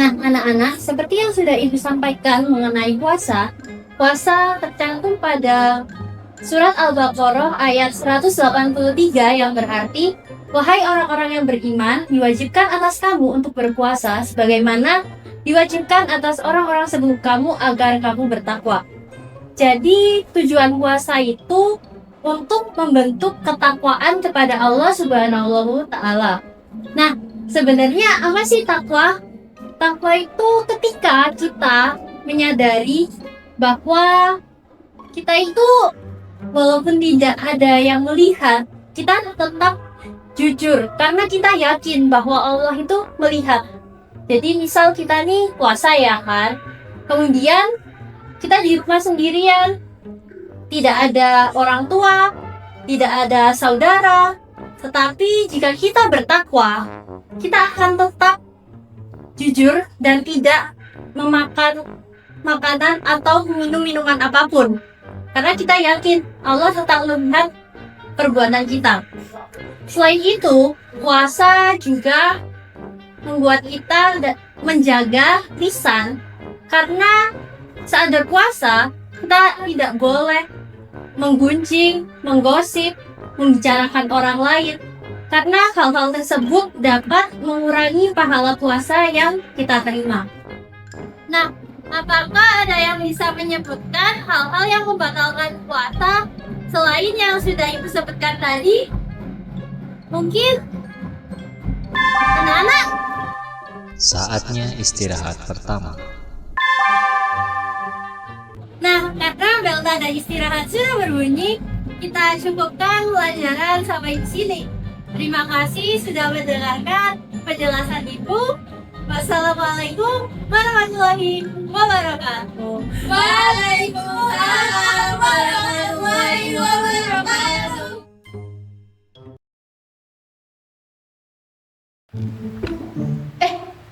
Nah, anak-anak, seperti yang sudah Ibu sampaikan mengenai puasa, puasa tercantum pada surat Al-Baqarah ayat 183 yang berarti, "Wahai orang-orang yang beriman, diwajibkan atas kamu untuk berpuasa sebagaimana diwajibkan atas orang-orang sebelum kamu agar kamu bertakwa." Jadi, tujuan puasa itu untuk membentuk ketakwaan kepada Allah Subhanahu wa Ta'ala. Nah, sebenarnya apa sih takwa? Takwa itu ketika kita menyadari bahwa kita itu walaupun tidak ada yang melihat, kita tetap jujur karena kita yakin bahwa Allah itu melihat. Jadi misal kita nih puasa ya kan, kemudian kita di rumah sendirian, tidak ada orang tua, tidak ada saudara, tetapi jika kita bertakwa, kita akan tetap jujur dan tidak memakan makanan atau minum minuman apapun. Karena kita yakin Allah tetap melihat perbuatan kita. Selain itu, puasa juga membuat kita menjaga lisan. Karena saat berpuasa, kita tidak boleh menggunjing, menggosip, membicarakan orang lain. Karena hal-hal tersebut dapat mengurangi pahala puasa yang kita terima. Nah, apakah ada yang bisa menyebutkan hal-hal yang membatalkan puasa selain yang sudah Ibu sebutkan tadi? Mungkin anak-anak? Saatnya istirahat pertama. Nah, karena bel tanda istirahat sudah berbunyi, kita cukupkan pelajaran sampai di sini. Terima kasih sudah mendengarkan penjelasan Ibu. Wassalamualaikum warahmatullahi wabarakatuh. Waalaikumsalam warahmatullahi wabarakatuh.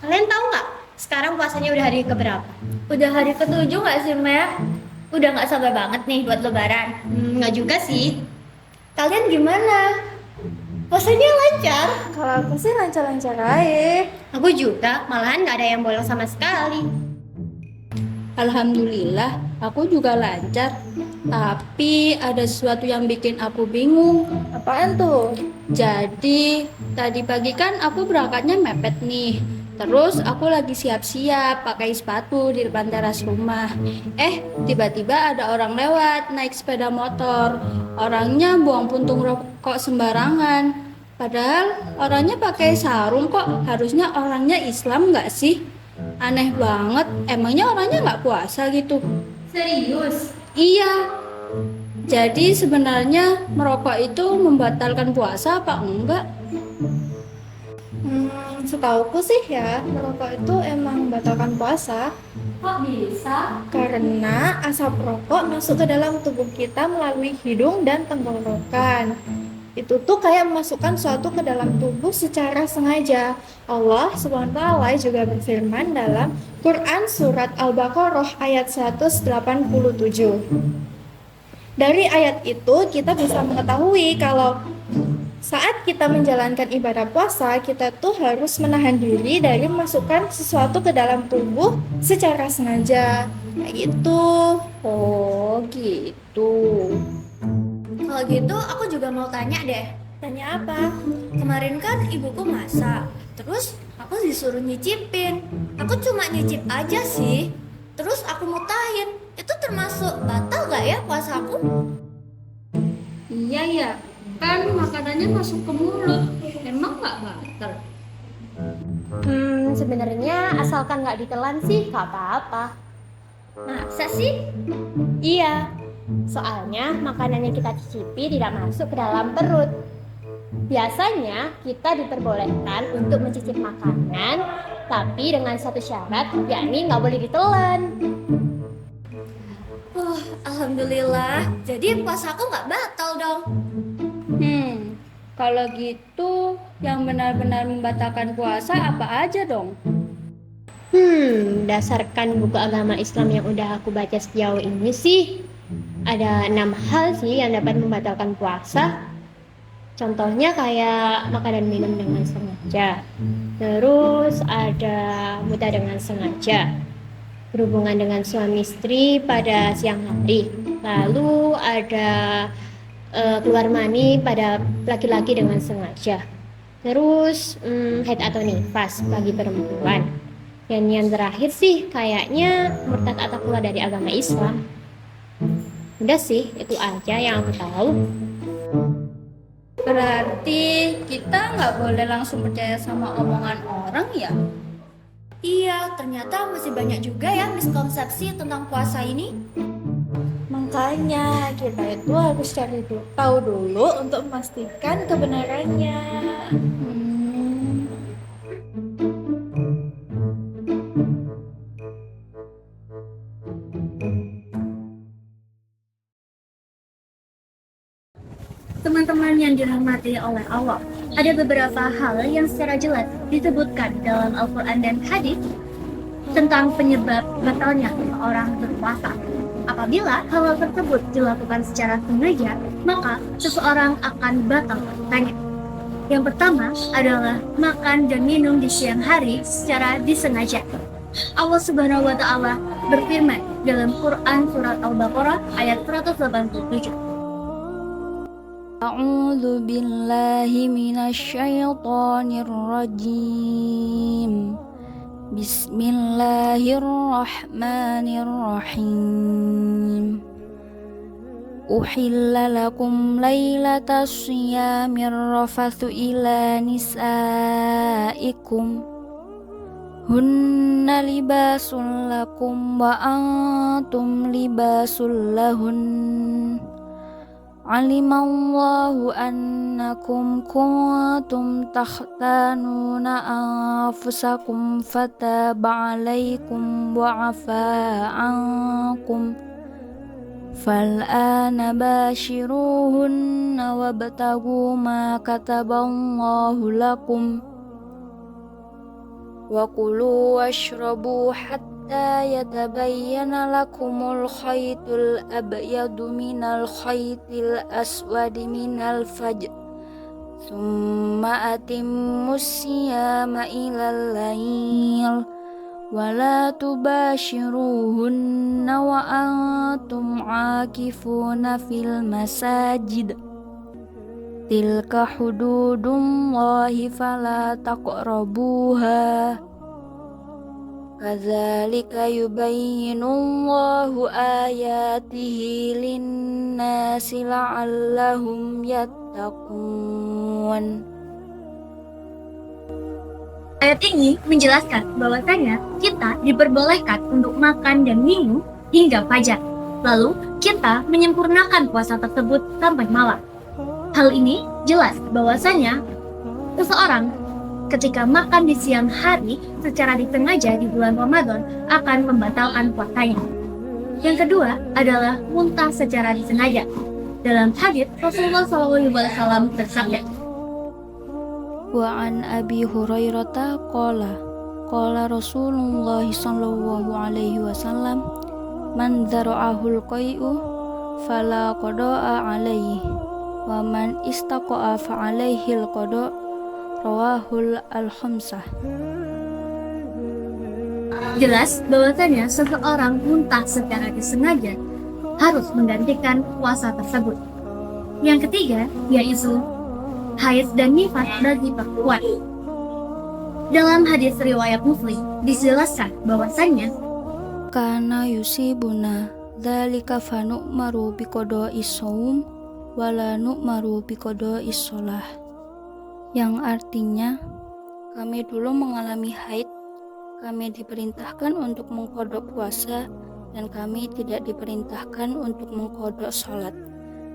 Kalian tahu nggak? Sekarang puasanya udah hari keberapa? Udah hari ke-7 nggak sih, Mel? Udah nggak sabar banget nih buat lebaran. Nggak juga sih. Kalian gimana? Puasanya lancar? Kalau aku sih lancar-lancar aja. Aku juga, malahan nggak ada yang bolong sama sekali. Alhamdulillah, aku juga lancar. Tapi ada sesuatu yang bikin aku bingung. Apaan tuh? Jadi, tadi pagi kan aku berangkatnya mepet nih. Terus aku lagi siap-siap pakai sepatu di depan teras rumah. Tiba-tiba ada orang lewat naik sepeda motor. Orangnya buang puntung rokok sembarangan. Padahal orangnya pakai sarung kok. Harusnya orangnya Islam nggak sih? Aneh banget. Emangnya orangnya nggak puasa gitu? Serius? Iya. Jadi sebenarnya merokok itu membatalkan puasa apa enggak? Setauku sih ya, merokok itu emang membatalkan puasa. Kok bisa? Karena asap rokok masuk ke dalam tubuh kita melalui hidung dan tenggorokan. Itu tuh kayak memasukkan sesuatu ke dalam tubuh secara sengaja. Allah SWT juga berfirman dalam Quran surat Al-Baqarah ayat 187. Dari ayat itu kita bisa mengetahui kalau saat kita menjalankan ibadah puasa, kita tuh harus menahan diri dari memasukkan sesuatu ke dalam tubuh secara sengaja. Kayak gitu. Oh, gitu. Kalau gitu aku juga mau tanya deh. Tanya apa? Kemarin kan ibuku masak, terus aku disuruh nyicipin. Aku cuma nyicip aja sih. Terus aku mutahin. Itu termasuk batal gak ya puasaku? Iya ya, kan makanannya masuk ke mulut. Emang nggak batal? Sebenarnya asalkan nggak ditelan sih nggak apa-apa. Masa sih? Iya, soalnya makanan yang kita cicipi tidak masuk ke dalam perut. Biasanya kita diperbolehkan untuk mencicip makanan, tapi dengan satu syarat, yakni nggak boleh ditelan. Alhamdulillah. Jadi puasaku nggak batal dong. Kalau gitu yang benar-benar membatalkan puasa apa aja dong? Berdasarkan buku agama Islam yang udah aku baca sejauh ini sih, ada 6 hal sih yang dapat membatalkan puasa. Contohnya kayak makan dan minum dengan sengaja. Terus ada buta dengan sengaja, berhubungan dengan suami istri pada siang hari. Lalu ada keluar mani pada laki-laki dengan sengaja. Terus haid atau nifas bagi perempuan. Dan yang terakhir sih kayaknya murtad atau keluar dari agama Islam. Udah sih, itu aja yang aku tahu. Berarti kita nggak boleh langsung percaya sama omongan orang ya? Iya, ternyata masih banyak juga ya miskonsepsi tentang puasa ini. Makanya kita itu harus cari tahu dulu untuk memastikan kebenarannya. Teman-teman yang dirahmati oleh Allah, ada beberapa hal yang secara jelas disebutkan dalam Al-Quran dan Hadis tentang penyebab batalnya seseorang berpuasa. Apabila hal tersebut dilakukan secara sengaja, maka seseorang akan batal puasanya. Yang pertama adalah makan dan minum di siang hari secara disengaja. Allah Subhanahu wa Ta'ala berfirman dalam Quran Surat Al-Baqarah ayat 187. A'udzu billahi minasyaitonir rajim. Bismillahirrahmanirrahim. Uhilla lakum lailatas siyamir rafathu ila nisaikum. Hunna libasul lakum wa antum libasul lahun. Alimallahu annakum kuntum takhtanuna anfusakum fataba alaikum wa afa ankum fal'ana bashiruhunna wabtagu ma kataballahu lakum wa kulu washrabu hatta yatabayyana lakumul khaytul abyadu minal khaytil aswadi minal fajr summa atimmus siyama ilal layl wala tubashiruhunna wa antum akifuna fil masajid tilka hududullahi fala taqrabuha kadzalika yubayyinullahu ayatihi linnasi la'allahum yattaqun. Ayat ini menjelaskan bahwasanya kita diperbolehkan untuk makan dan minum hingga fajar. Lalu kita menyempurnakan puasa tersebut sampai malam. Hal ini jelas bahwasanya seseorang ketika makan di siang hari secara disengaja di bulan Ramadan akan membatalkan puasanya. Yang kedua adalah muntah secara disengaja. Dalam hadits Rasulullah SAW bersabda, Wa an Abi Hurairah qala Rasulullah sallallahu alaihi wasallam man dzara'ahul qai'u fala qada'a alaihi wa man istaqa'a fa alaihil qada' rawahul al-khamsah. Jelas bahwasanya seseorang muntah secara disengaja harus menggantikan puasa tersebut. Yang ketiga yaitu haid dan nifas bagi perempuan. Dalam hadis riwayat Muslim dijelaskan bahwasanya kana yusibuna dzalika fanu'maru biqada'i shaum wala nu'maru biqada'i shalah, yang artinya kami dulu mengalami haid, kami diperintahkan untuk mengkodok puasa dan kami tidak diperintahkan untuk mengkodok sholat.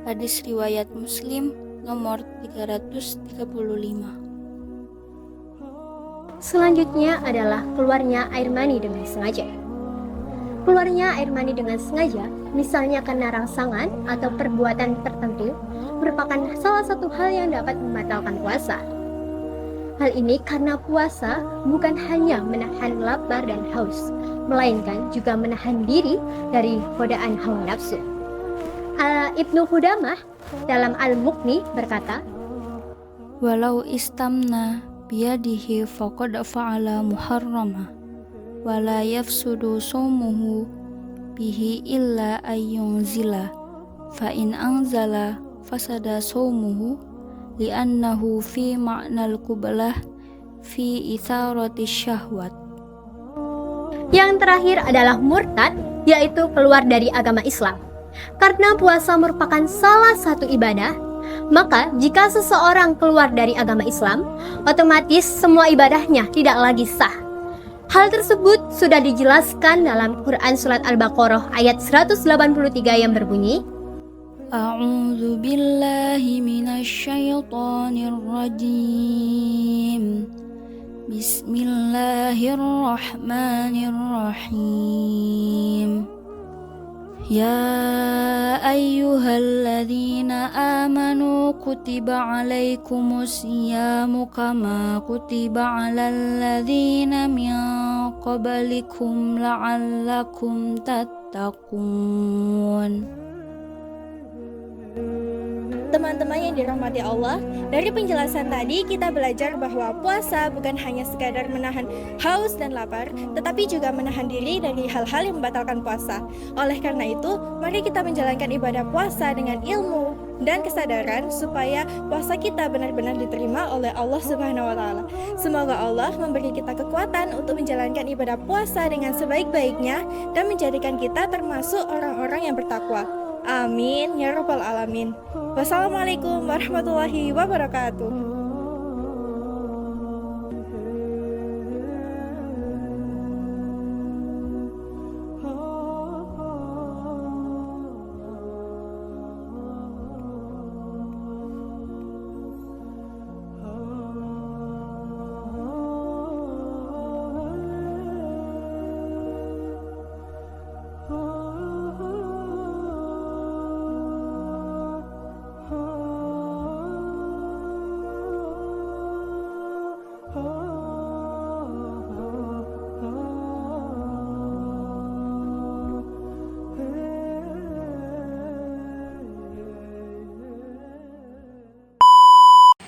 Hadis riwayat Muslim nomor 335. Selanjutnya adalah keluarnya air mani dengan sengaja. Keluarnya air mani dengan sengaja, misalnya karena rangsangan atau perbuatan tertentu, merupakan salah satu hal yang dapat membatalkan puasa. Hal ini karena puasa bukan hanya menahan lapar dan haus, melainkan juga menahan diri dari godaan hawa nafsu. Ibnu Qudamah dalam Al-Mughni berkata, walau istamna biyadihi faqad fa'ala muharrama wala yafsudu sawmuhu bihi illa ayyunzila fa in anzala fasada sawmuhu li'annahu fi ma'nal qublah fi itharati syahwat. Yang terakhir adalah murtad, yaitu keluar dari agama Islam. Karena puasa merupakan salah satu ibadah, maka jika seseorang keluar dari agama Islam, otomatis semua ibadahnya tidak lagi sah. Hal tersebut sudah dijelaskan dalam Quran Surat Al-Baqarah ayat 183 yang berbunyi, A'udzu billahi minasyaitonir rajim. Bismillahirrahmanirrahim. Ya ayyuhalladzina amanu kutiba alaikumus siyamu kama kutiba alal ladzina min qablikum la'allakum tattaqun. Teman-teman yang dirahmati Allah, dari penjelasan tadi kita belajar bahwa puasa bukan hanya sekadar menahan haus dan lapar, tetapi juga menahan diri dari hal-hal yang membatalkan puasa. Oleh karena itu, mari kita menjalankan ibadah puasa dengan ilmu dan kesadaran supaya puasa kita benar-benar diterima oleh Allah Subhanahu wa taala. Semoga Allah memberi kita kekuatan untuk menjalankan ibadah puasa dengan sebaik-baiknya dan menjadikan kita termasuk orang-orang yang bertakwa. Amin ya rabbal alamin. Wassalamualaikum warahmatullahi wabarakatuh.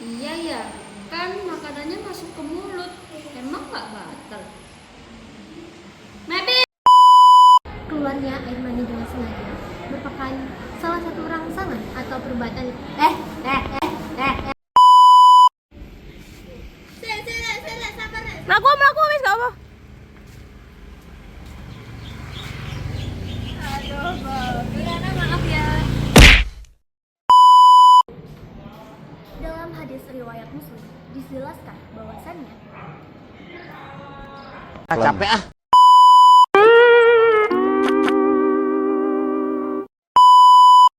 Iya ya, kan makanannya masuk ke mulut. Emang nggak batal? Mebet! keluarnya air mani dengan sengaja merupakan salah satu rangsangan atau perbuatan Melaku wis gak apa. Dalam hadis riwayat Muslim dijelaskan bahwasannya Capek ah.